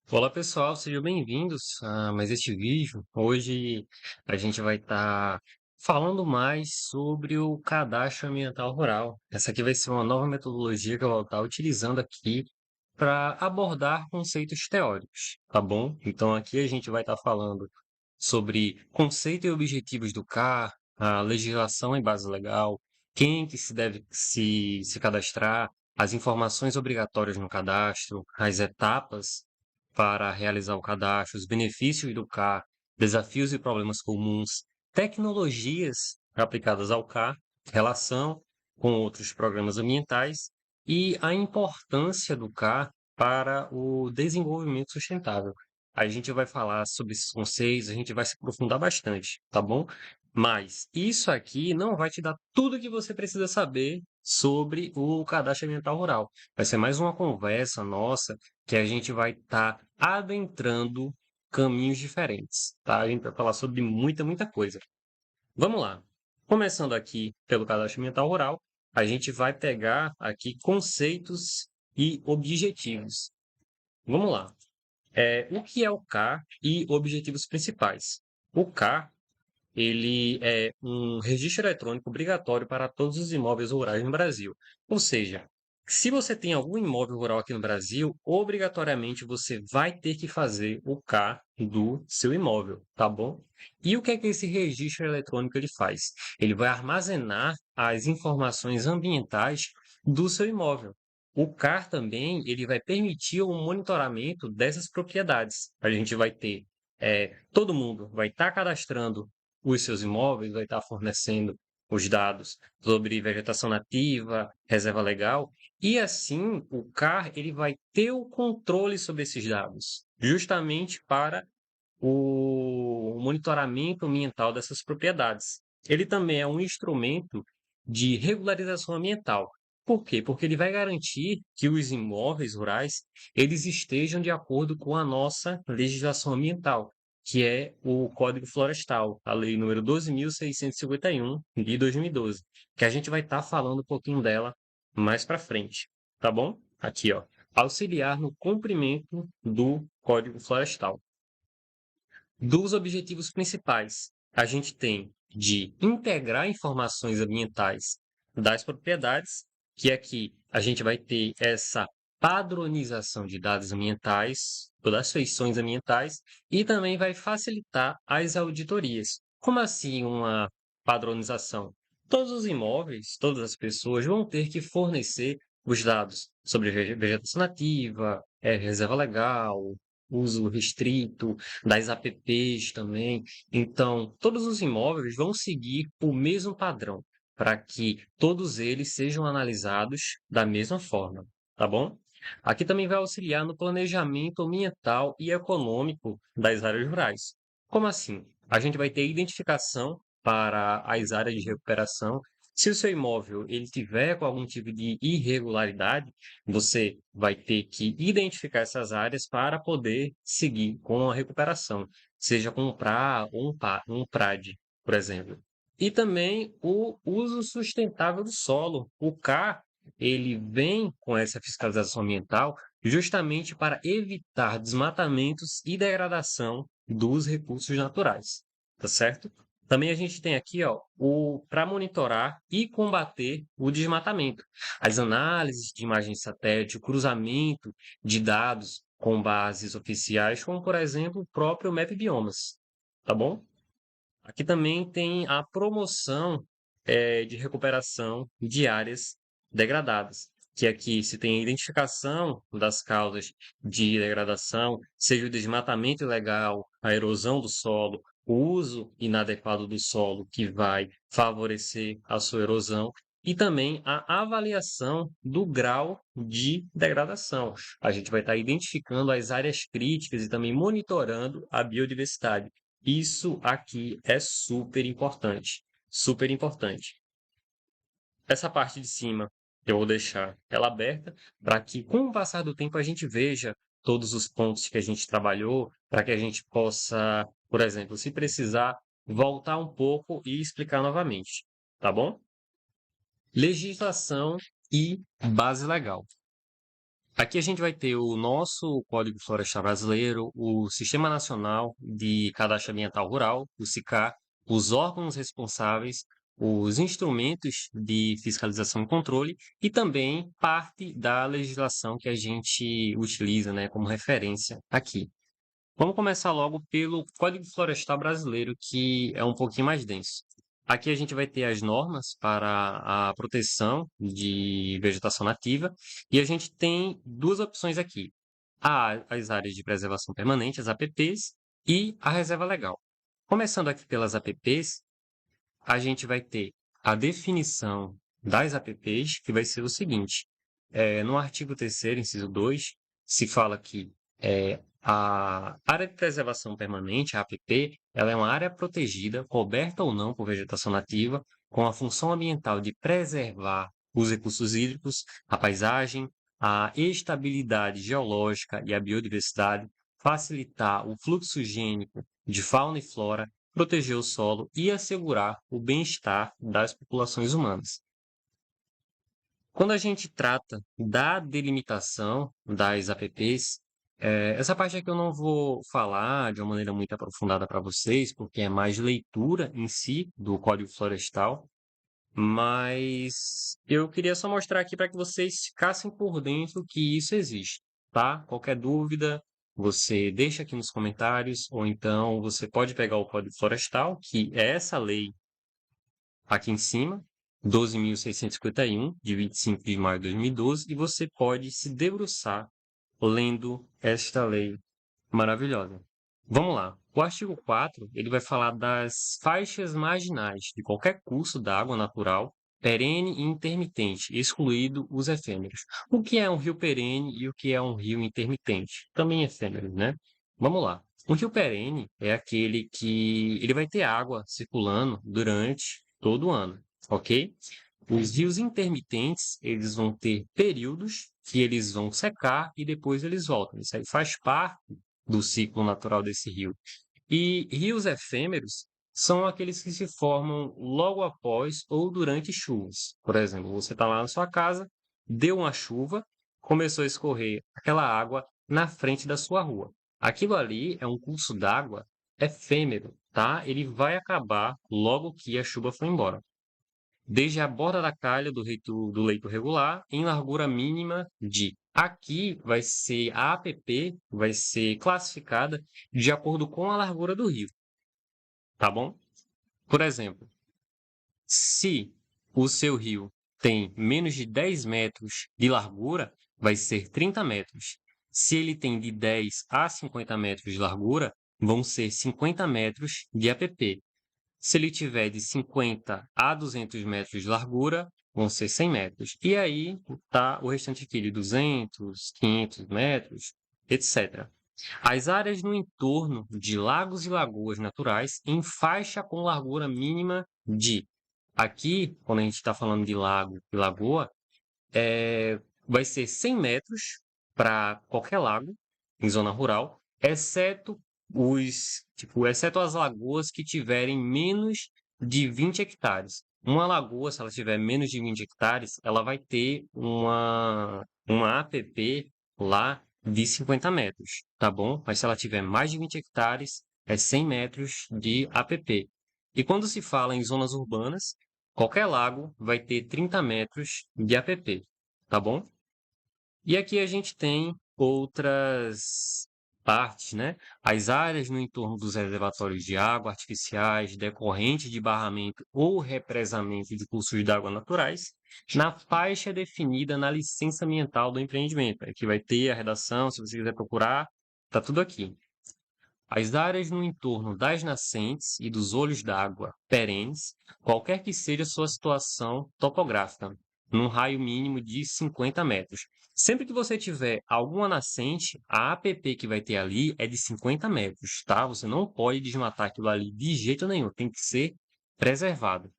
Olá pessoal, sejam bem-vindos a mais este vídeo. Hoje a gente vai estar falando mais sobre o cadastro ambiental rural. Essa aqui vai ser uma nova metodologia que eu vou estar utilizando aqui para abordar conceitos teóricos, tá bom? Então aqui a gente vai estar falando sobre conceito e objetivos do CAR, a legislação e base legal, quem que se deve se cadastrar, as informações obrigatórias no cadastro, as etapas para realizar o cadastro, os benefícios do CAR, desafios e problemas comuns, tecnologias aplicadas ao CAR, relação com outros programas ambientais e a importância do CAR para o desenvolvimento sustentável. A gente vai falar sobre esses conceitos, a gente vai se aprofundar bastante, tá bom? Mas isso aqui não vai te dar tudo o que você precisa saber sobre o cadastro ambiental rural. Vai ser mais uma conversa nossa que a gente vai estar adentrando caminhos diferentes, tá? A gente vai falar sobre muita coisa. Vamos lá. Começando aqui pelo cadastro ambiental rural, a gente vai pegar aqui conceitos e objetivos. Vamos lá. O que é o CAR e objetivos principais? O CAR, ele é um registro eletrônico obrigatório para todos os imóveis rurais no Brasil. Ou seja, se você tem algum imóvel rural aqui no Brasil, obrigatoriamente você vai ter que fazer o CAR do seu imóvel, tá bom? E o que é que esse registro eletrônico ele faz? Ele vai armazenar as informações ambientais do seu imóvel. O CAR também ele vai permitir o monitoramento dessas propriedades. A gente vai ter todo mundo vai estar cadastrando os seus imóveis, vai estar fornecendo os dados sobre vegetação nativa, reserva legal, e assim o CAR ele vai ter o controle sobre esses dados, justamente para o monitoramento ambiental dessas propriedades. Ele também é um instrumento de regularização ambiental. Por quê? Porque ele vai garantir que os imóveis rurais eles estejam de acordo com a nossa legislação ambiental, que é o Código Florestal, a lei número 12.651 de 2012, que a gente vai estar falando um pouquinho dela mais para frente, tá bom? Aqui, ó, auxiliar no cumprimento do Código Florestal. Dos objetivos principais, a gente tem de integrar informações ambientais das propriedades, que aqui a gente vai ter essa padronização de dados ambientais, das feições ambientais, e também vai facilitar as auditorias. Como assim uma padronização? Todos os imóveis, todas as pessoas vão ter que fornecer os dados sobre vegetação nativa, reserva legal, uso restrito, das apps também. Então, todos os imóveis vão seguir o mesmo padrão, para que todos eles sejam analisados da mesma forma, tá bom? Aqui também vai auxiliar no planejamento ambiental e econômico das áreas rurais. Como assim? A gente vai ter identificação para as áreas de recuperação. Se o seu imóvel ele tiver com algum tipo de irregularidade, você vai ter que identificar essas áreas para poder seguir com a recuperação, seja com um PRA ou um PRAD, por exemplo. E também o uso sustentável do solo. O CAR, ele vem com essa fiscalização ambiental justamente para evitar desmatamentos e degradação dos recursos naturais, tá certo? Também a gente tem aqui, ó, o para monitorar e combater o desmatamento. As análises de imagens de satélite, o cruzamento de dados com bases oficiais, como por exemplo o próprio Map Biomas, tá bom? Aqui também tem a promoção de recuperação de áreas degradadas, que aqui se tem a identificação das causas de degradação, seja o desmatamento ilegal, a erosão do solo, o uso inadequado do solo, que vai favorecer a sua erosão, e também a avaliação do grau de degradação. A gente vai estar identificando as áreas críticas e também monitorando a biodiversidade. Isso aqui é super importante, super importante. Essa parte de cima eu vou deixar ela aberta para que, com o passar do tempo, a gente veja todos os pontos que a gente trabalhou, para que a gente possa, por exemplo, se precisar, voltar um pouco e explicar novamente, tá bom? Legislação e base legal. Aqui a gente vai ter o nosso Código Florestal Brasileiro, o Sistema Nacional de Cadastro Ambiental Rural, o SICA, os órgãos responsáveis, os instrumentos de fiscalização e controle e também parte da legislação que a gente utiliza, né, como referência aqui. Vamos começar logo pelo Código Florestal Brasileiro, que é um pouquinho mais denso. Aqui a gente vai ter as normas para a proteção de vegetação nativa e a gente tem duas opções aqui: as áreas de preservação permanente, as APPs, e a reserva legal. Começando aqui pelas APPs, a gente vai ter a definição das APPs, que vai ser o seguinte: no artigo 3º, inciso 2, se fala que a área de preservação permanente, a APP, ela é uma área protegida, coberta ou não por vegetação nativa, com a função ambiental de preservar os recursos hídricos, a paisagem, a estabilidade geológica e a biodiversidade, facilitar o fluxo higiênico de fauna e flora, proteger o solo e assegurar o bem-estar das populações humanas. Quando a gente trata da delimitação das APPs, essa parte aqui eu não vou falar de uma maneira muito aprofundada para vocês, porque é mais leitura em si do Código Florestal, mas eu queria só mostrar aqui para que vocês ficassem por dentro que isso existe, tá? Qualquer dúvida, você deixa aqui nos comentários, ou então você pode pegar o Código Florestal, que é essa lei aqui em cima, 12.651, de 25 de maio de 2012, e você pode se debruçar lendo esta lei maravilhosa. Vamos lá. O artigo 4, ele vai falar das faixas marginais de qualquer curso d'água natural, perene e intermitente, excluído os efêmeros. O que é um rio perene e o que é um rio intermitente? Também efêmero, né? Vamos lá. Um rio perene é aquele que ele vai ter água circulando durante todo o ano, ok? Os rios intermitentes, eles vão ter períodos que eles vão secar e depois eles voltam. Isso aí faz parte do ciclo natural desse rio. E rios efêmeros são aqueles que se formam logo após ou durante chuvas. Por exemplo, você está lá na sua casa, deu uma chuva, começou a escorrer aquela água na frente da sua rua. Aquilo ali é um curso d'água efêmero, tá? Ele vai acabar logo que a chuva for embora. Desde a borda da calha do leito regular, em largura mínima de. Aqui vai ser a APP, vai ser classificada de acordo com a largura do rio, tá bom? Por exemplo, se o seu rio tem menos de 10 metros de largura, vai ser 30 metros. Se ele tem de 10 a 50 metros de largura, vão ser 50 metros de APP. Se ele tiver de 50 a 200 metros de largura, vão ser 100 metros. E aí tá o restante aqui de 200, 500 metros, etc. As áreas no entorno de lagos e lagoas naturais em faixa com largura mínima de. Aqui, quando a gente está falando de lago e lagoa, vai ser 100 metros para qualquer lago em zona rural, exceto as lagoas que tiverem menos de 20 hectares. Uma lagoa, se ela tiver menos de 20 hectares, ela vai ter uma APP lá de 50 metros, tá bom? Mas se ela tiver mais de 20 hectares, é 100 metros de APP. E quando se fala em zonas urbanas, qualquer lago vai ter 30 metros de APP, tá bom? E aqui a gente tem outras partes, né? As áreas no entorno dos reservatórios de água artificiais decorrentes de barramento ou represamento de cursos de água naturais, na faixa definida na licença ambiental do empreendimento. Aqui vai ter a redação, se você quiser procurar, tá tudo aqui. As áreas no entorno das nascentes e dos olhos d'água perenes, qualquer que seja sua situação topográfica, num raio mínimo de 50 metros. Sempre que você tiver alguma nascente, a APP que vai ter ali é de 50 metros, tá? Você não pode desmatar aquilo ali de jeito nenhum, tem que ser preservado.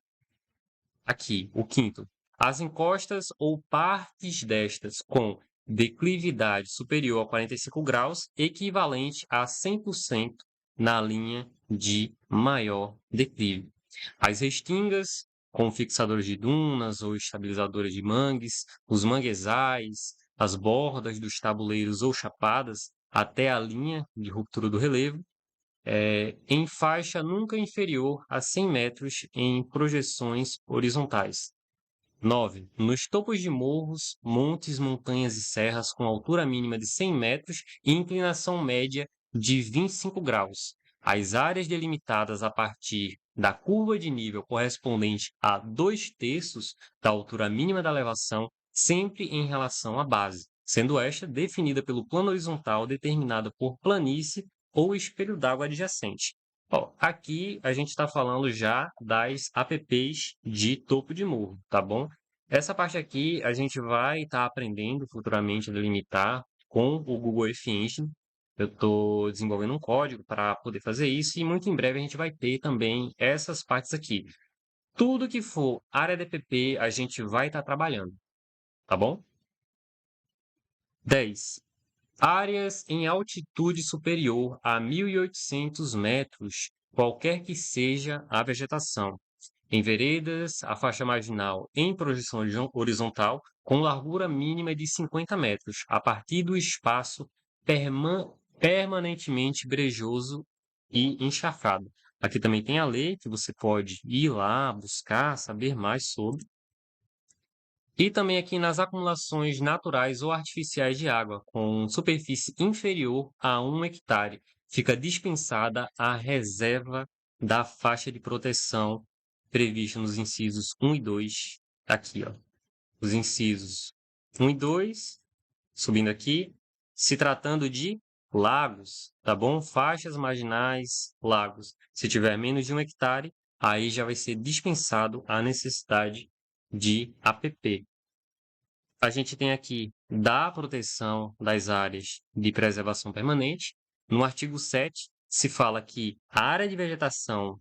Aqui, o quinto. As encostas ou partes destas com declividade superior a 45 graus, equivalente a 100% na linha de maior declive. As restingas, com fixadores de dunas ou estabilizadores de mangues, os manguezais, as bordas dos tabuleiros ou chapadas até a linha de ruptura do relevo, em faixa nunca inferior a 100 metros em projeções horizontais. 9. Nos topos de morros, montes, montanhas e serras com altura mínima de 100 metros e inclinação média de 25 graus. As áreas delimitadas a partir da curva de nível correspondente a 2/3 da altura mínima da elevação, sempre em relação à base, sendo esta definida pelo plano horizontal determinado por planície ou espelho d'água adjacente. Ó, aqui a gente está falando já das apps de topo de morro, tá bom? Essa parte aqui a gente vai estar aprendendo futuramente a delimitar com o Google Earth Engine. Eu estou desenvolvendo um código para poder fazer isso e muito em breve a gente vai ter também essas partes aqui. Tudo que for área de app a gente vai estar trabalhando, tá bom? 10. Áreas em altitude superior a 1.800 metros, qualquer que seja a vegetação. Em veredas, a faixa marginal em projeção horizontal, com largura mínima de 50 metros, a partir do espaço permanentemente brejoso e encharcado. Aqui também tem a lei que você pode ir lá buscar, saber mais sobre. E também aqui nas acumulações naturais ou artificiais de água, com superfície inferior a 1 hectare, fica dispensada a reserva da faixa de proteção prevista nos incisos 1 e 2, aqui, ó. Os incisos 1 e 2, subindo aqui, se tratando de lagos, tá bom? Faixas marginais, lagos. Se tiver menos de 1 hectare, aí já vai ser dispensado a necessidade de APP. A gente tem aqui da proteção das áreas de preservação permanente. No artigo 7, se fala que a área de vegetação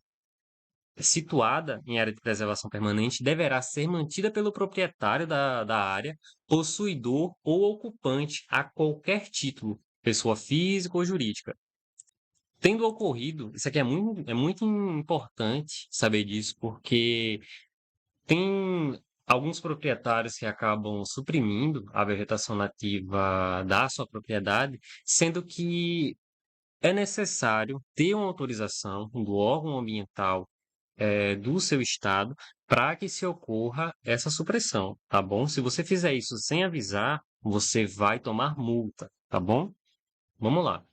situada em área de preservação permanente deverá ser mantida pelo proprietário da área, possuidor ou ocupante a qualquer título, pessoa física ou jurídica. Tendo ocorrido, isso aqui é muito importante saber disso, porque tem alguns proprietários que acabam suprimindo a vegetação nativa da sua propriedade, sendo que é necessário ter uma autorização do órgão ambiental do seu estado para que se ocorra essa supressão, tá bom? Se você fizer isso sem avisar, você vai tomar multa, tá bom? Vamos lá.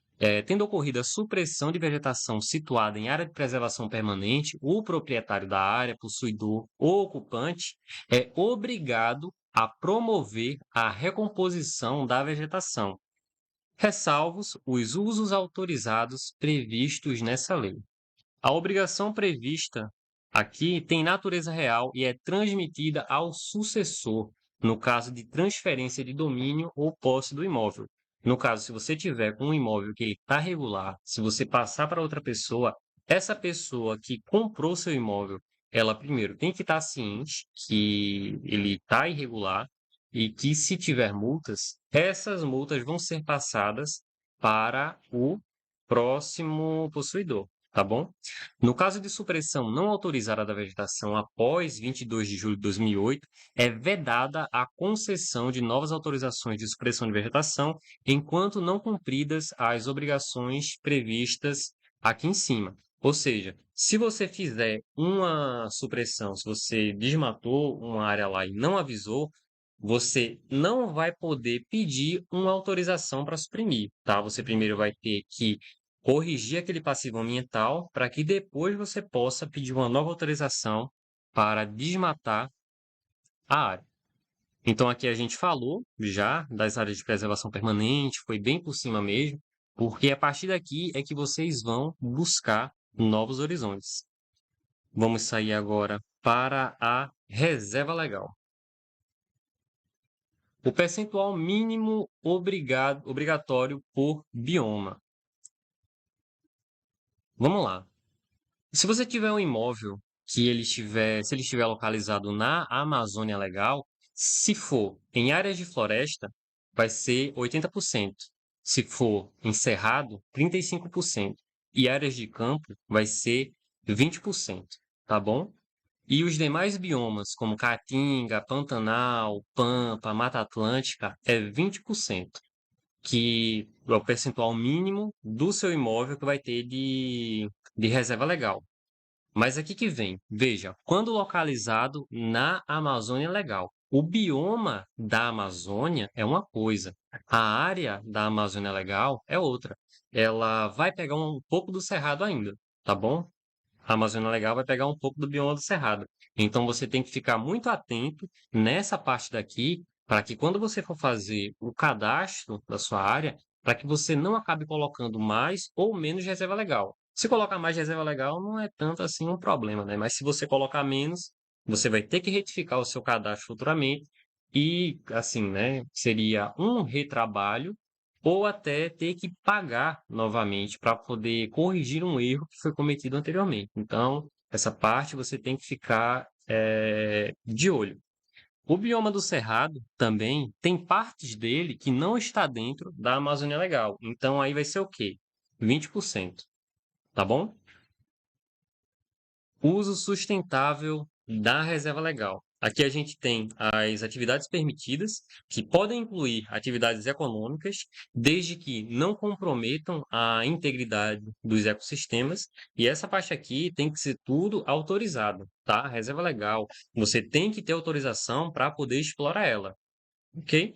Tendo ocorrido a supressão de vegetação situada em área de preservação permanente, o proprietário da área, possuidor ou ocupante é obrigado a promover a recomposição da vegetação, ressalvos os usos autorizados previstos nessa lei. A obrigação prevista aqui tem natureza real e é transmitida ao sucessor, no caso de transferência de domínio ou posse do imóvel. No caso, se você tiver com um imóvel que está regular, se você passar para outra pessoa, essa pessoa que comprou seu imóvel, ela primeiro tem que estar ciente que ele está irregular e que se tiver multas, essas multas vão ser passadas para o próximo possuidor, tá bom? No caso de supressão não autorizada da vegetação após 22 de julho de 2008, é vedada a concessão de novas autorizações de supressão de vegetação enquanto não cumpridas as obrigações previstas aqui em cima. Ou seja, se você fizer uma supressão, se você desmatou uma área lá e não avisou, você não vai poder pedir uma autorização para suprimir, tá? Você primeiro vai ter que corrigir aquele passivo ambiental para que depois você possa pedir uma nova autorização para desmatar a área. Então, aqui a gente falou já das áreas de preservação permanente, foi bem por cima mesmo, porque a partir daqui é que vocês vão buscar novos horizontes. Vamos sair agora para a reserva legal. O percentual mínimo obrigatório por bioma. Vamos lá. Se você tiver um imóvel que se ele estiver localizado na Amazônia Legal, se for em áreas de floresta, vai ser 80%. Se for em cerrado, 35%. E áreas de campo vai ser 20%, tá bom? E os demais biomas, como Caatinga, Pantanal, Pampa, Mata Atlântica, é 20%, que é o percentual mínimo do seu imóvel que vai ter de reserva legal. Mas aqui que vem, veja, quando localizado na Amazônia Legal, o bioma da Amazônia é uma coisa, a área da Amazônia Legal é outra. Ela vai pegar um pouco do Cerrado ainda, tá bom? A Amazônia Legal vai pegar um pouco do bioma do Cerrado. Então você tem que ficar muito atento nessa parte daqui, para que quando você for fazer o cadastro da sua área, para que você não acabe colocando mais ou menos reserva legal. Se colocar mais reserva legal, não é tanto assim um problema, né? Mas se você colocar menos, você vai ter que retificar o seu cadastro futuramente e, assim, né, seria um retrabalho ou até ter que pagar novamente para poder corrigir um erro que foi cometido anteriormente. Então, essa parte você tem que ficar de olho. O bioma do Cerrado também tem partes dele que não está dentro da Amazônia Legal. Então, aí vai ser o quê? 20%, tá bom? Uso sustentável da reserva legal. Aqui a gente tem as atividades permitidas, que podem incluir atividades econômicas, desde que não comprometam a integridade dos ecossistemas. E essa parte aqui tem que ser tudo autorizado, tá? Reserva legal. Você tem que ter autorização para poder explorar ela, ok?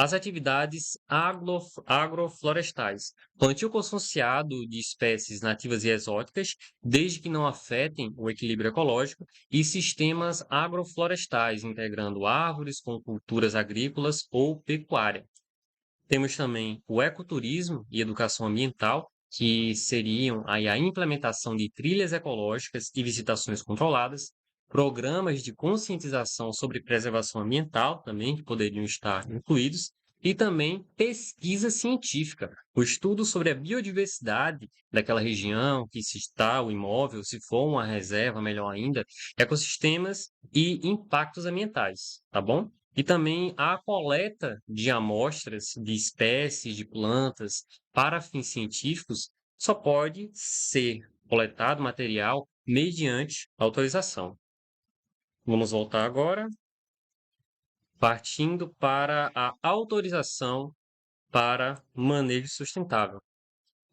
As atividades agroflorestais. Plantio consociado de espécies nativas e exóticas, desde que não afetem o equilíbrio ecológico, e sistemas agroflorestais, integrando árvores com culturas agrícolas ou pecuária. Temos também o ecoturismo e educação ambiental, que seriam aí a implementação de trilhas ecológicas e visitações controladas, programas de conscientização sobre preservação ambiental também, que poderiam estar incluídos, e também pesquisa científica, o estudo sobre a biodiversidade daquela região que se está o imóvel, se for uma reserva, melhor ainda, ecossistemas e impactos ambientais, tá bom? E também a coleta de amostras de espécies de plantas para fins científicos só pode ser coletado material mediante autorização. Vamos voltar agora, partindo para a autorização para manejo sustentável.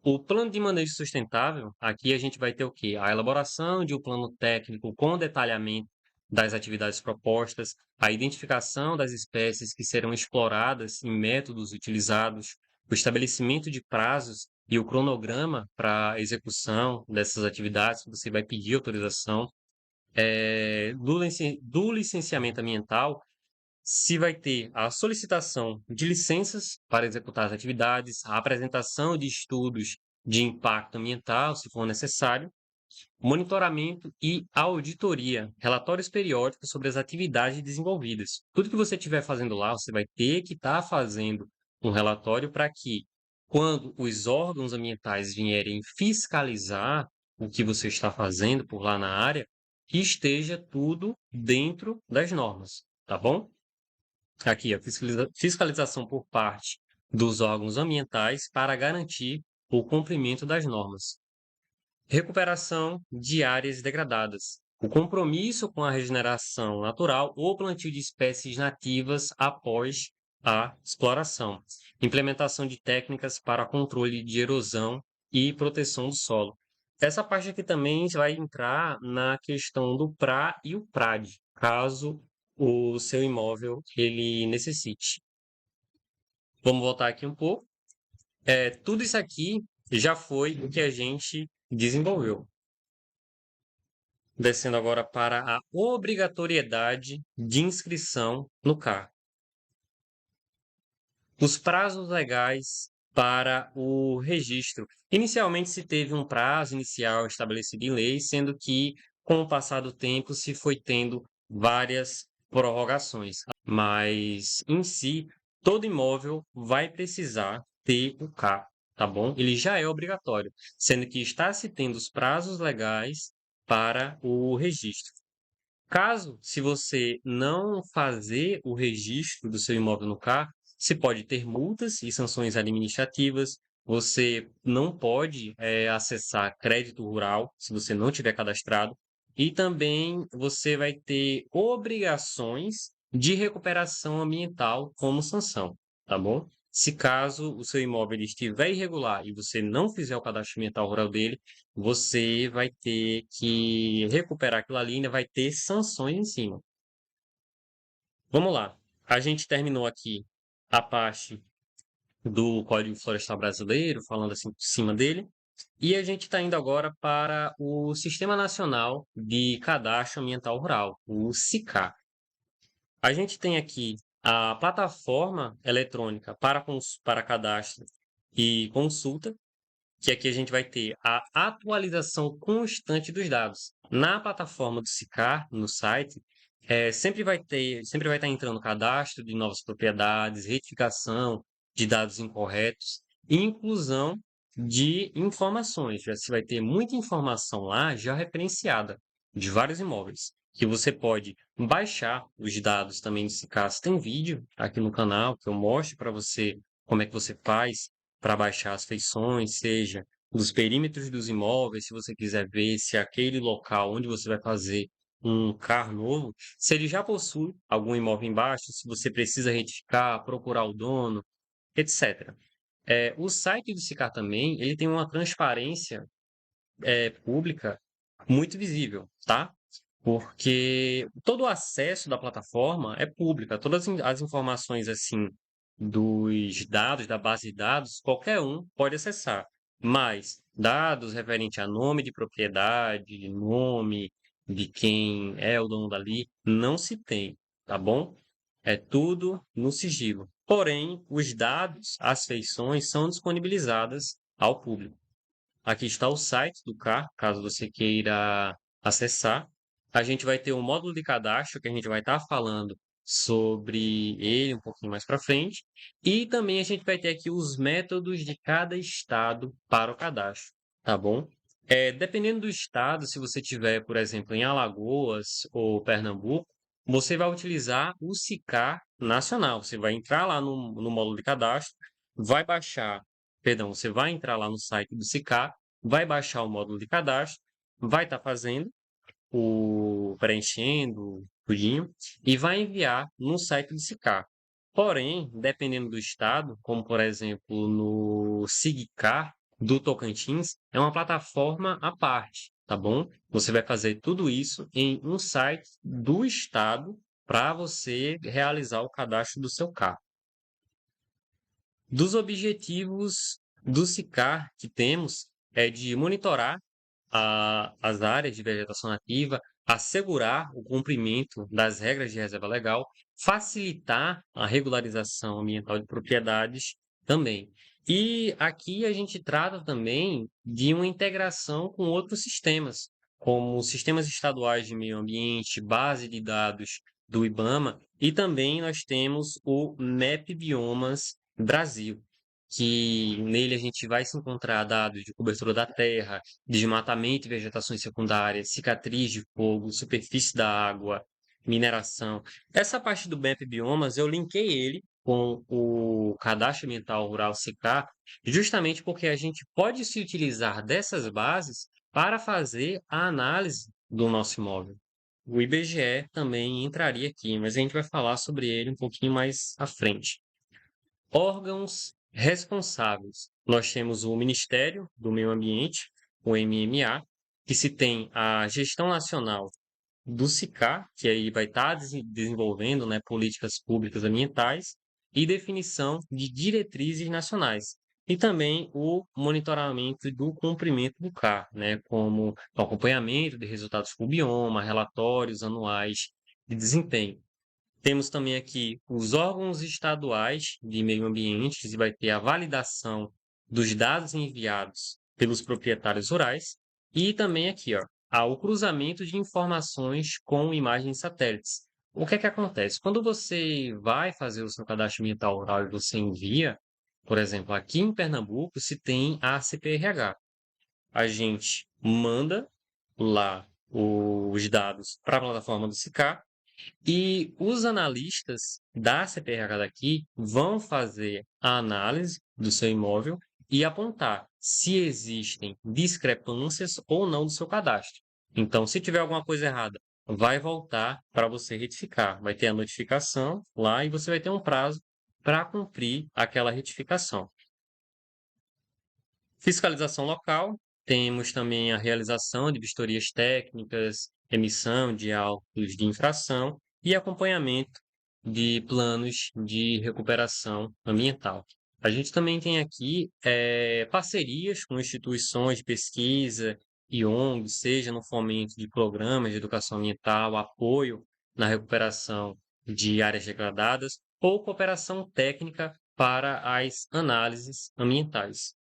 O plano de manejo sustentável, aqui a gente vai ter o quê? A elaboração de um plano técnico com detalhamento das atividades propostas, a identificação das espécies que serão exploradas e métodos utilizados, o estabelecimento de prazos e o cronograma para a execução dessas atividades, que você vai pedir autorização, do licenciamento ambiental, se vai ter a solicitação de licenças para executar as atividades, a apresentação de estudos de impacto ambiental, se for necessário, monitoramento e auditoria, relatórios periódicos sobre as atividades desenvolvidas. Tudo que você estiver fazendo lá, você vai ter que estar fazendo um relatório para que, quando os órgãos ambientais vierem fiscalizar o que você está fazendo por lá na área, que esteja tudo dentro das normas, tá bom? Aqui, a fiscalização por parte dos órgãos ambientais para garantir o cumprimento das normas. Recuperação de áreas degradadas. O compromisso com a regeneração natural ou plantio de espécies nativas após a exploração. Implementação de técnicas para controle de erosão e proteção do solo. Essa parte aqui também vai entrar na questão do PRA e o PRAD, caso o seu imóvel ele necessite. Vamos voltar aqui um pouco. Tudo isso aqui já foi o que a gente desenvolveu. Descendo agora para a obrigatoriedade de inscrição no CAR. Os prazos legais para o registro. Inicialmente se teve um prazo inicial estabelecido em lei, sendo que, com o passar do tempo, se foi tendo várias prorrogações. Mas, em si, todo imóvel vai precisar ter o CAR, tá bom? Ele já é obrigatório, sendo que está se tendo os prazos legais para o registro. Caso, se você não fazer o registro do seu imóvel no CAR, se pode ter multas e sanções administrativas. Você não pode acessar crédito rural se você não tiver cadastrado. E também você vai ter obrigações de recuperação ambiental como sanção, tá bom? Se caso o seu imóvel ele estiver irregular e você não fizer o cadastro ambiental rural dele, você vai ter que recuperar aquilo ali e ainda vai ter sanções em cima. Vamos lá. A gente terminou aqui a parte do Código Florestal Brasileiro, falando assim por cima dele. E a gente está indo agora para o Sistema Nacional de Cadastro Ambiental Rural, o SICA. A gente tem aqui a plataforma eletrônica para cadastro e consulta, que aqui a gente vai ter a atualização constante dos dados. Na plataforma do SICAR, no site, sempre vai estar entrando cadastro de novas propriedades, retificação de dados incorretos e inclusão de informações. Você vai ter muita informação lá já referenciada de vários imóveis, que você pode baixar os dados também do SICAR. Tem vídeo aqui no canal que eu mostro para você como é que você faz para baixar as feições, seja dos perímetros dos imóveis, se você quiser ver se aquele local onde você vai fazer um carro novo, se ele já possui algum imóvel embaixo, se você precisa retificar, procurar o dono, etc. O site do Sicar também, ele tem uma transparência pública muito visível, tá? Porque todo o acesso da plataforma é pública, todas as informações assim dos dados da base de dados, qualquer um pode acessar. Mas dados referente a nome de propriedade, nome de quem é o dono dali, não se tem, tá bom? É tudo no sigilo. Porém, os dados, as feições são disponibilizadas ao público. Aqui está o site do CAR, caso você queira acessar. A gente vai ter um módulo de cadastro que a gente vai estar falando sobre ele um pouquinho mais para frente. E também a gente vai ter aqui os métodos de cada estado para o cadastro, tá bom? Dependendo do estado, se você tiver, por exemplo, em Alagoas ou Pernambuco, você vai utilizar o SICAR nacional. Você vai entrar lá no módulo de cadastro, vai baixar, perdão, você vai entrar lá no site do SICAR, vai baixar o módulo de cadastro, vai estar fazendo preenchendo, tudinho, e vai enviar no site do SICAR. Porém, dependendo do estado, como por exemplo no SIGCAR do Tocantins, é uma plataforma à parte, tá bom? Você vai fazer tudo isso em um site do estado para você realizar o cadastro do seu carro. Dos objetivos do SICAR que temos é de monitorar as áreas de vegetação nativa, assegurar o cumprimento das regras de reserva legal, facilitar a regularização ambiental de propriedades também. E aqui a gente trata também de uma integração com outros sistemas, como sistemas estaduais de meio ambiente, base de dados do IBAMA, e também nós temos o MAP Biomas Brasil, que nele a gente vai se encontrar dados de cobertura da terra, desmatamento e vegetações secundárias, cicatriz de fogo, superfície da água, mineração. Essa parte do BEP Biomas, eu linkei ele com o Cadastro Ambiental Rural SICAR, justamente porque a gente pode se utilizar dessas bases para fazer a análise do nosso imóvel. O IBGE também entraria aqui, mas a gente vai falar sobre ele um pouquinho mais à frente. Órgãos responsáveis. Nós temos o Ministério do Meio Ambiente, o MMA, que se tem a gestão nacional do SICAR, que aí vai estar desenvolvendo, né, políticas públicas ambientais e definição de diretrizes nacionais. E também o monitoramento do cumprimento do CAR, né, como o acompanhamento de resultados por bioma, relatórios anuais de desempenho. Temos também aqui os órgãos estaduais de meio ambiente, que vai ter a validação dos dados enviados pelos proprietários rurais, e também aqui, ó, o cruzamento de informações com imagens satélites. O que é que acontece? Quando você vai fazer o seu cadastro ambiental rural e você envia, por exemplo, aqui em Pernambuco se tem a CPRH. A gente manda lá os dados para a plataforma do SICAR, e os analistas da CPRH daqui vão fazer a análise do seu imóvel e apontar se existem discrepâncias ou não do seu cadastro. Então, se tiver alguma coisa errada, vai voltar para você retificar. Vai ter a notificação lá e você vai ter um prazo para cumprir aquela retificação. Fiscalização local, temos também a realização de vistorias técnicas, emissão de autos de infração e acompanhamento de planos de recuperação ambiental. A gente também tem aqui parcerias com instituições de pesquisa e ONGs, seja no fomento de programas de educação ambiental, apoio na recuperação de áreas degradadas ou cooperação técnica para as análises ambientais.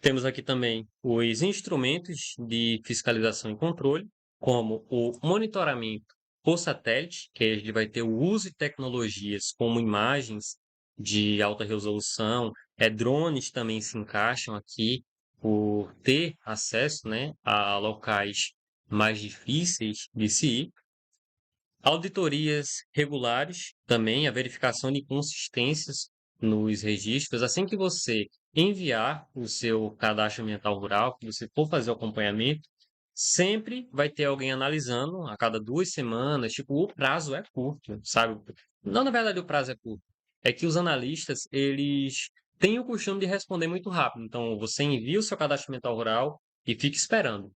Temos aqui também os instrumentos de fiscalização e controle, como o monitoramento por satélite, que a gente vai ter o uso de tecnologias como imagens de alta resolução, drones também se encaixam aqui por ter acesso, né, a locais mais difíceis de se ir. Auditorias regulares, também a verificação de consistências nos registros. Assim que você enviar o seu cadastro ambiental rural, que você for fazer o acompanhamento, sempre vai ter alguém analisando a cada 2 semanas. Tipo, o prazo é curto, sabe? Não, na verdade, o prazo é curto. É que os analistas, eles têm o costume de responder muito rápido. Então, você envia o seu cadastro ambiental rural e fica esperando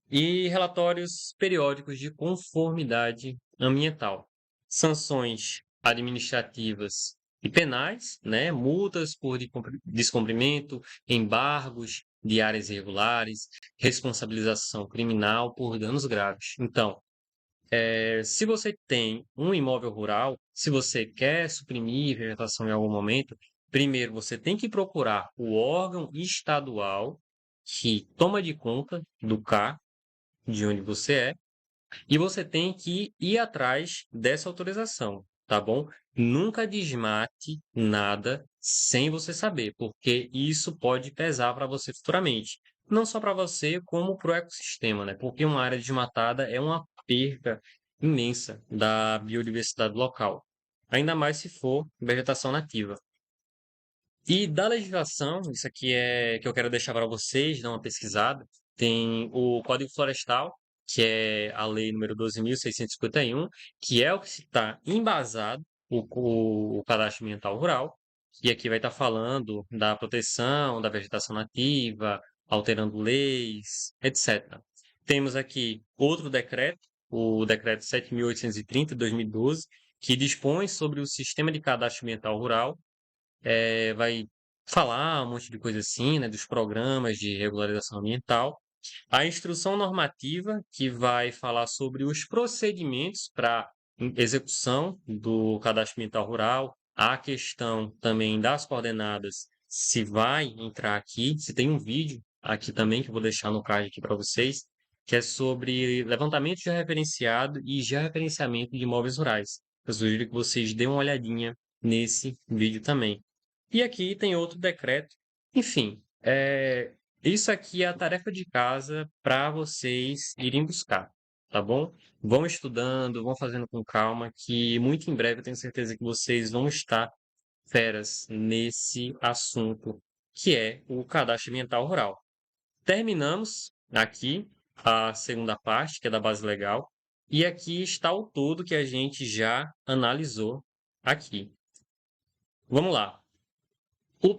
e relatórios periódicos de conformidade ambiental, sanções administrativas e penais, né, multas por descumprimento, embargos de áreas irregulares, responsabilização criminal por danos graves. Então, se você tem um imóvel rural, se você quer suprimir vegetação em algum momento, primeiro você tem que procurar o órgão estadual que toma de conta do CAR de onde você é, e você tem que ir atrás dessa autorização, tá bom? Nunca desmate nada sem você saber, porque isso pode pesar para você futuramente. Não só para você, como para o ecossistema, né? Porque uma área desmatada é uma perca imensa da biodiversidade local, ainda mais se for vegetação nativa. E da legislação, isso aqui é que eu quero deixar para vocês, dar uma pesquisada. Tem o Código Florestal, que é a lei número 12.651, que é o que está embasado o cadastro ambiental rural. E aqui vai estar falando da proteção da vegetação nativa, alterando leis, etc. Temos aqui outro decreto, o decreto 7.830 de 2012, que dispõe sobre o sistema de cadastro ambiental rural, vai falar um monte de coisa assim, né, dos programas de regularização ambiental. A instrução normativa, que vai falar sobre os procedimentos para execução do cadastro ambiental rural, a questão também das coordenadas, se vai entrar aqui, se tem um vídeo aqui também, que eu vou deixar no card aqui para vocês, que é sobre levantamento georreferenciado e georreferenciamento de imóveis rurais. Eu sugiro que vocês dêem uma olhadinha nesse vídeo também. E aqui tem outro decreto. Enfim, isso aqui é a tarefa de casa para vocês irem buscar, tá bom? Vão estudando, vão fazendo com calma, que muito em breve eu tenho certeza que vocês vão estar feras nesse assunto, que é o cadastro ambiental rural. Terminamos aqui a segunda parte, que é da base legal, e aqui está o todo que a gente já analisou aqui. Vamos lá. O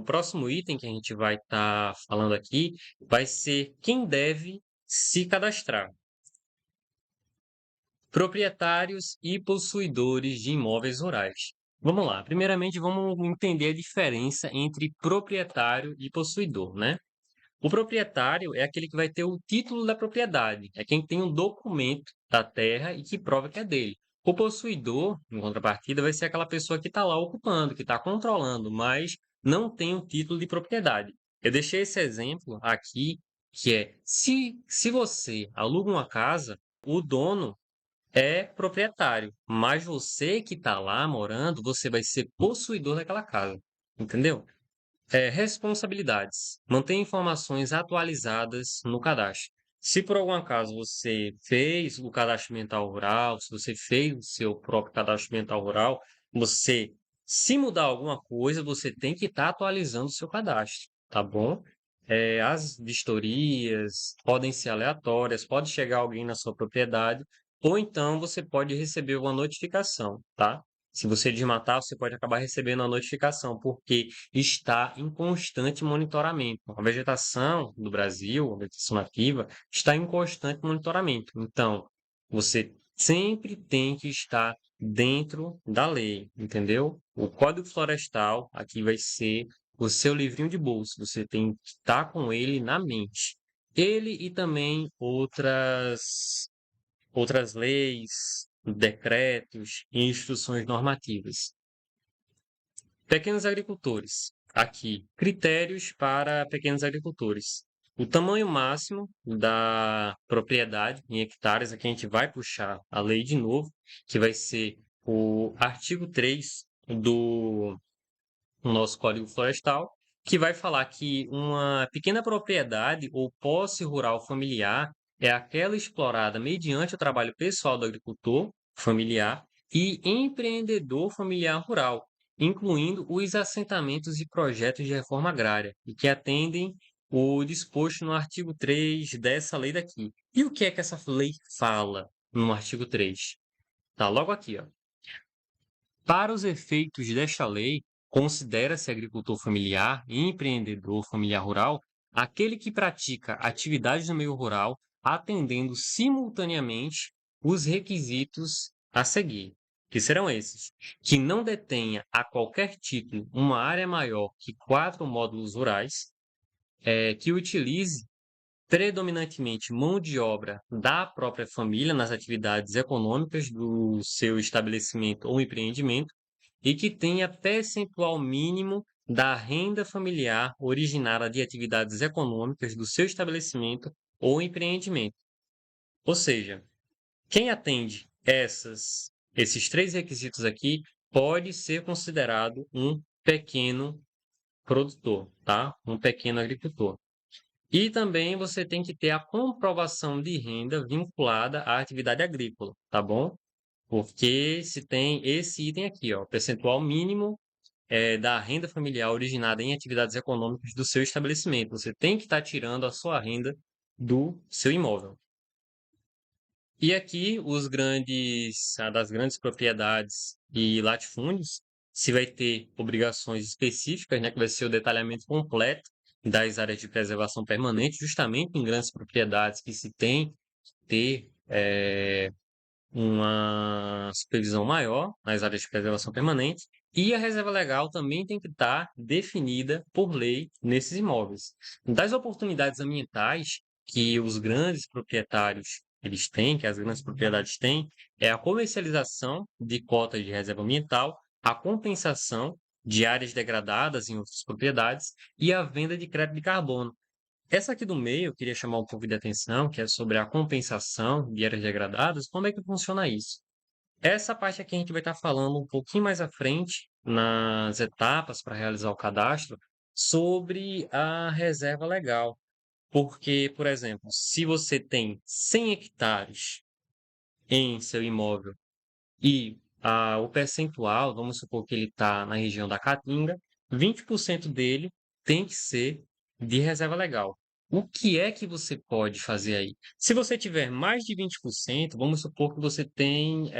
próximo item que a gente vai estar falando aqui vai ser quem deve se cadastrar. Proprietários e possuidores de imóveis rurais. Vamos lá. Primeiramente, vamos entender a diferença entre proprietário e possuidor, né? O proprietário é aquele que vai ter o título da propriedade, é quem tem um documento da terra e que prova que é dele. O possuidor, em contrapartida, vai ser aquela pessoa que está lá ocupando, que está controlando, mas não tem o título de propriedade. Eu deixei esse exemplo aqui, que é se você aluga uma casa, o dono é proprietário, mas você que está lá morando, você vai ser possuidor daquela casa. Entendeu? Responsabilidades. Mantenha informações atualizadas no cadastro. Se por algum acaso você fez o cadastro ambiental rural, se você fez o seu próprio cadastro ambiental rural, se mudar alguma coisa, você tem que estar atualizando o seu cadastro, tá bom? as vistorias podem ser aleatórias, pode chegar alguém na sua propriedade, ou então você pode receber uma notificação, tá? Se você desmatar, você pode acabar recebendo a notificação, porque está em constante monitoramento. A vegetação do Brasil, a vegetação nativa, está em constante monitoramento. Então, você sempre tem que estar dentro da lei, entendeu? O Código Florestal aqui vai ser o seu livrinho de bolso, você tem que estar com ele na mente. Ele e também outras leis, decretos e instruções normativas. Pequenos agricultores. Aqui, critérios para pequenos agricultores. O tamanho máximo da propriedade em hectares, aqui a gente vai puxar a lei de novo, que vai ser o artigo 3 do nosso Código Florestal, que vai falar que uma pequena propriedade ou posse rural familiar é aquela explorada mediante o trabalho pessoal do agricultor familiar e empreendedor familiar rural, incluindo os assentamentos e projetos de reforma agrária, e que atendem o disposto no artigo 3 dessa lei daqui. E o que é que essa lei fala no artigo 3? Tá logo aqui, ó. Para os efeitos desta lei, considera-se agricultor familiar e empreendedor familiar rural aquele que pratica atividades no meio rural, atendendo simultaneamente os requisitos a seguir, que serão esses: que não detenha a qualquer título uma área maior que 4 módulos rurais, que utilize predominantemente mão de obra da própria família nas atividades econômicas do seu estabelecimento ou empreendimento e que tenha percentual mínimo da renda familiar originária de atividades econômicas do seu estabelecimento ou empreendimento. Ou seja, quem atende esses 3 requisitos aqui pode ser considerado um pequeno produtor, tá? Um pequeno agricultor. E também você tem que ter a comprovação de renda vinculada à atividade agrícola, tá bom? Porque se tem esse item aqui, ó, percentual mínimo da renda familiar originada em atividades econômicas do seu estabelecimento. Você tem que estar tirando a sua renda do seu imóvel. E aqui das grandes propriedades e latifúndios, se vai ter obrigações específicas, né, que vai ser o detalhamento completo das áreas de preservação permanente, justamente em grandes propriedades que se tem que ter uma supervisão maior nas áreas de preservação permanente, e a reserva legal também tem que estar definida por lei nesses imóveis. Das oportunidades ambientais que os grandes proprietários eles têm, que as grandes propriedades têm, é a comercialização de cotas de reserva ambiental, a compensação de áreas degradadas em outras propriedades e a venda de crédito de carbono. Essa aqui do meio, eu queria chamar um pouco de atenção, que é sobre a compensação de áreas degradadas. Como é que funciona isso? Essa parte aqui a gente vai estar falando um pouquinho mais à frente, nas etapas para realizar o cadastro, sobre a reserva legal. Porque, por exemplo, se você tem 100 hectares em seu imóvel e o percentual, vamos supor que ele está na região da Caatinga, 20% dele tem que ser de reserva legal. O que é que você pode fazer aí? Se você tiver mais de 20%, vamos supor que você tem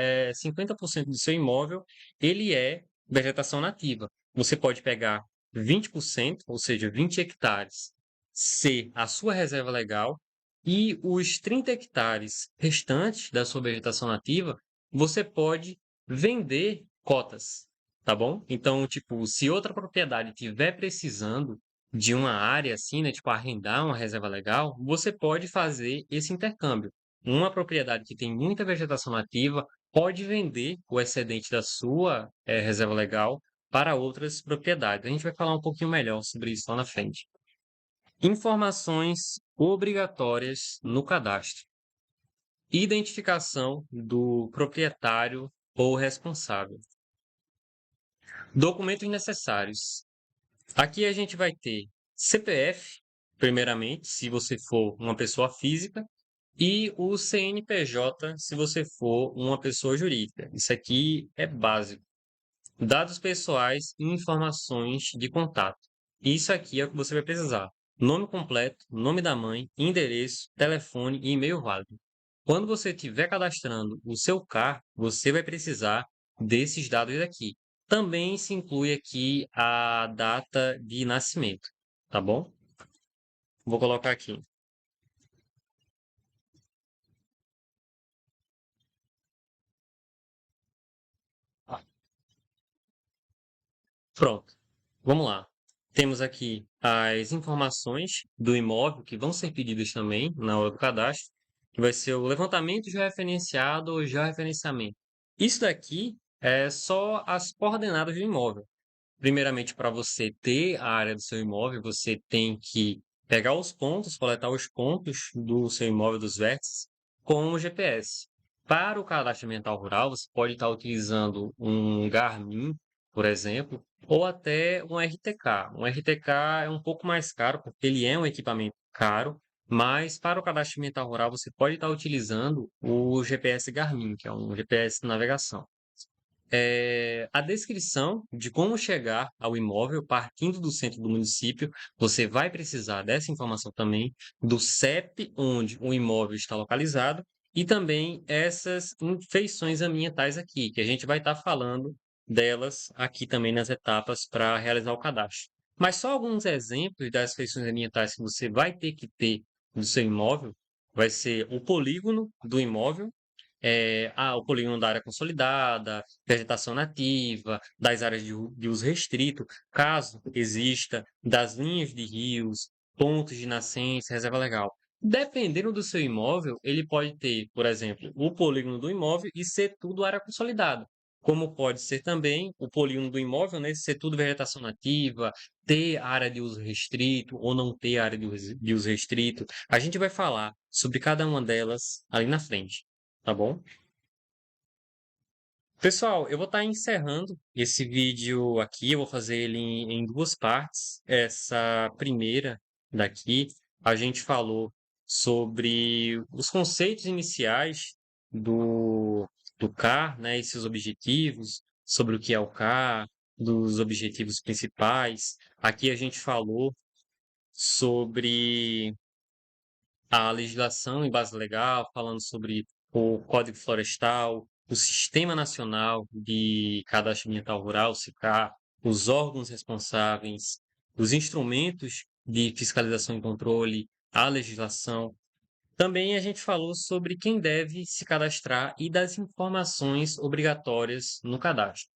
50% do seu imóvel, ele é vegetação nativa. Você pode pegar 20%, ou seja, 20 hectares, ser a sua reserva legal, e os 30 hectares restantes da sua vegetação nativa você pode vender cotas, tá bom? Então, tipo, se outra propriedade tiver precisando de uma área assim, né, tipo arrendar uma reserva legal, você pode fazer esse intercâmbio. Uma propriedade que tem muita vegetação nativa pode vender o excedente da sua reserva legal para outras propriedades. A gente vai falar um pouquinho melhor sobre isso lá na frente. Informações obrigatórias no cadastro. Identificação do proprietário ou responsável. Documentos necessários. Aqui a gente vai ter CPF, primeiramente, se você for uma pessoa física, e o CNPJ, se você for uma pessoa jurídica. Isso aqui é básico. Dados pessoais e informações de contato. Isso aqui é o que você vai precisar. nome completo, nome da mãe, endereço, telefone e e-mail válido. Quando você estiver cadastrando o seu CAR, você vai precisar desses dados aqui. Também se inclui aqui a data de nascimento, tá bom? Vou colocar aqui. Pronto. Vamos lá. Temos aqui as informações do imóvel que vão ser pedidas também na hora do cadastro, que vai ser o levantamento georreferenciado ou georreferenciamento. Isso daqui é só as coordenadas do imóvel. Primeiramente, para você ter a área do seu imóvel, você tem que pegar os pontos, coletar os pontos do seu imóvel, dos vértices, com o GPS. Para o cadastro ambiental rural, você pode estar utilizando um Garmin, por exemplo, ou até um RTK. Um RTK é um pouco mais caro, porque ele é um equipamento caro, mas para o cadastro ambiental rural, você pode estar utilizando o GPS Garmin, que é um GPS de navegação. A descrição de como chegar ao imóvel partindo do centro do município. Você vai precisar dessa informação também, do CEP onde o imóvel está localizado e também essas feições ambientais aqui, que a gente vai estar falando delas aqui também nas etapas para realizar o cadastro. Mas só alguns exemplos das feições ambientais que você vai ter que ter no seu imóvel vai ser o polígono do imóvel, o polígono da área consolidada, vegetação nativa, das áreas de uso restrito, caso exista, das linhas de rios, pontos de nascência, reserva legal. Dependendo do seu imóvel, ele pode ter, por exemplo, o polígono do imóvel e ser tudo área consolidada. Como pode ser também o polígono do imóvel, né, ser tudo vegetação nativa, ter área de uso restrito ou não ter área de uso restrito. A gente vai falar sobre cada uma delas ali na frente, tá bom? Pessoal, eu vou estar encerrando esse vídeo aqui. Eu vou fazer ele em duas partes. Essa primeira daqui, a gente falou sobre os conceitos iniciais do CAR, né, e seus objetivos, sobre o que é o CAR, dos objetivos principais. Aqui a gente falou sobre a legislação em base legal, falando sobre o Código Florestal, o Sistema Nacional de Cadastro Ambiental Rural, SICAR, os órgãos responsáveis, os instrumentos de fiscalização e controle, a legislação. Também a gente falou sobre quem deve se cadastrar e das informações obrigatórias no cadastro.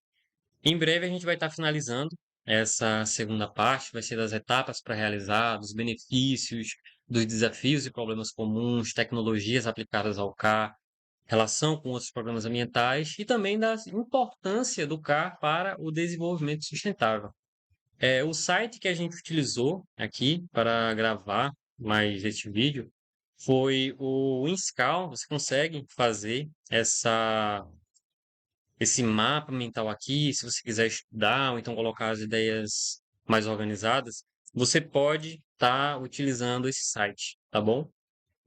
Em breve a gente vai estar finalizando essa segunda parte, vai ser das etapas para realizar, dos benefícios, dos desafios e problemas comuns, tecnologias aplicadas ao CAR, relação com outros programas ambientais e também da importância do CAR para o desenvolvimento sustentável. O site que a gente utilizou aqui para gravar mais este vídeo foi o INSCAL. Você consegue fazer esse mapa mental aqui, se você quiser estudar ou então colocar as ideias mais organizadas, você pode estar utilizando esse site, tá bom?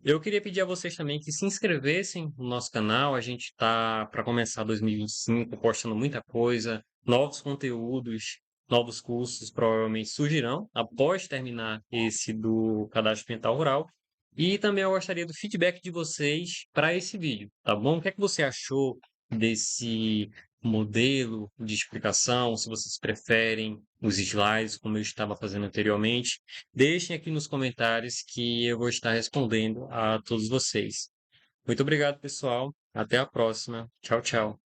Eu queria pedir a vocês também que se inscrevessem no nosso canal. A gente está para começar 2025 postando muita coisa, novos conteúdos, novos cursos provavelmente surgirão após terminar esse do Cadastro Ambiental Rural. E também eu gostaria do feedback de vocês para esse vídeo, tá bom? O que é que você achou desse modelo de explicação? Se vocês preferem os slides, como eu estava fazendo anteriormente, deixem aqui nos comentários que eu vou estar respondendo a todos vocês. Muito obrigado, pessoal. Até a próxima. Tchau, tchau.